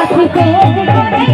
আছি কোপ করে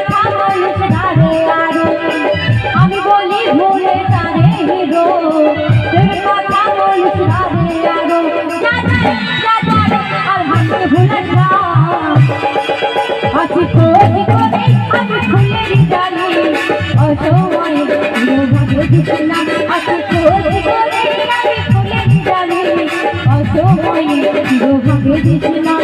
ফুলের ডালি অসময় দুর্ভাগ্যে দিছিলাম আছি কোপ করে ফুলের ডালি অসময় দুর্ভাগ্যে দিছিলাম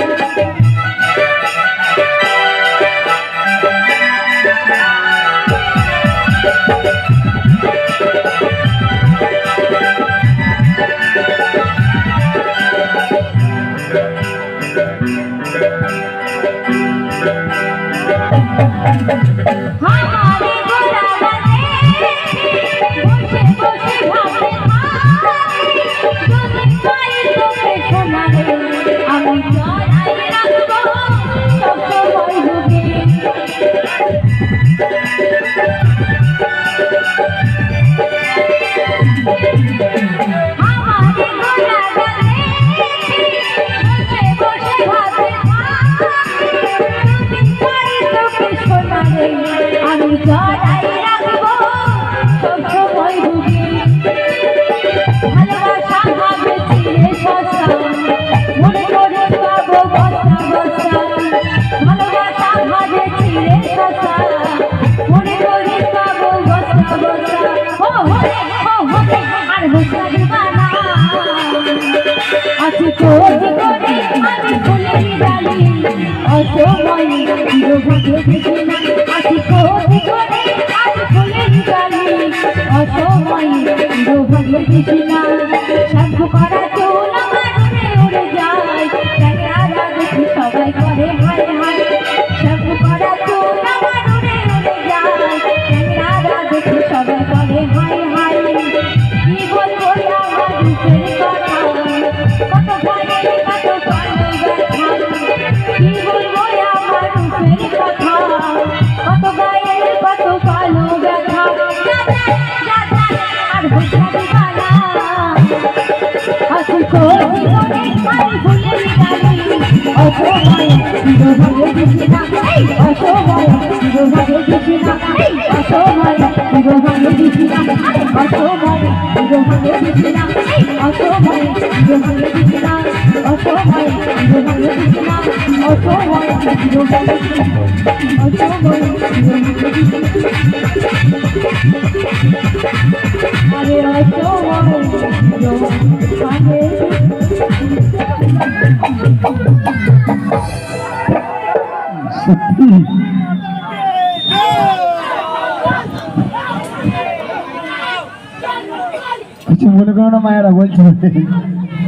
কিছু মনে করো না মায়েরা বলছে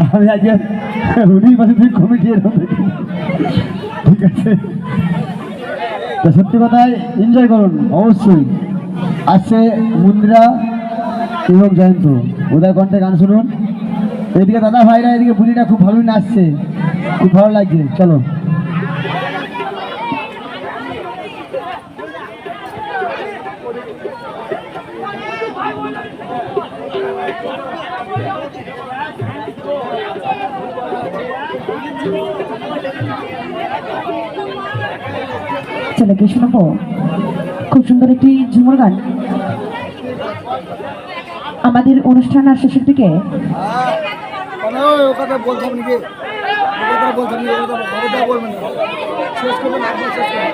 আমি আজকে উনি পাশে তুই কমিটি ঠিক আছে তো সত্যি কথাই এনজয় করুন অবশ্যই আসছে মুন্দ্রা এবং জয়ন্ত ওদের কণ্ঠে গান শুনুন এদিকে দাদা ভাইরা এদিকে বুড়িটা খুব ভালোই নাচছে খুব ভালো লাগছে, চলো। চলো কি শোনাবো খুব সুন্দর একটি ঝুমুর গান আমাদের অনুষ্ঠান আর শেষের দিকে। কথা বলতাম নাকি, কথা বলতাম বলবেন না, শেষ করবেন, একবার শেষ করবেন।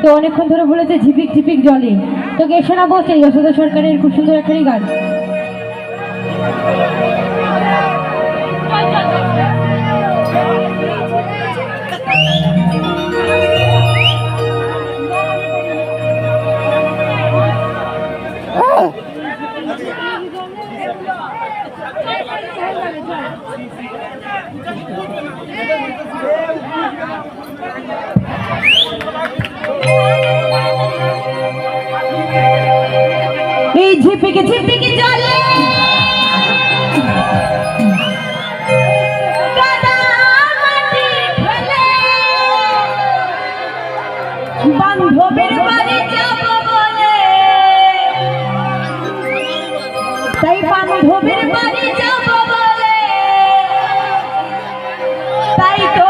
তো অনেকক্ষণ ধরে বলেছে ঝিপিক ঝিপিক জলে, তো কে শোনাবো সেই যশোদা সরকারের খুব সুন্দর একখানি গান। এই ঝিপিক ঝিপিক জলে কাদা মাটি ফেলে বান্ধবীর বাড়ি যাব বলে, তাই বান্ধবীর বাড়ি যাব বলে, তাই তো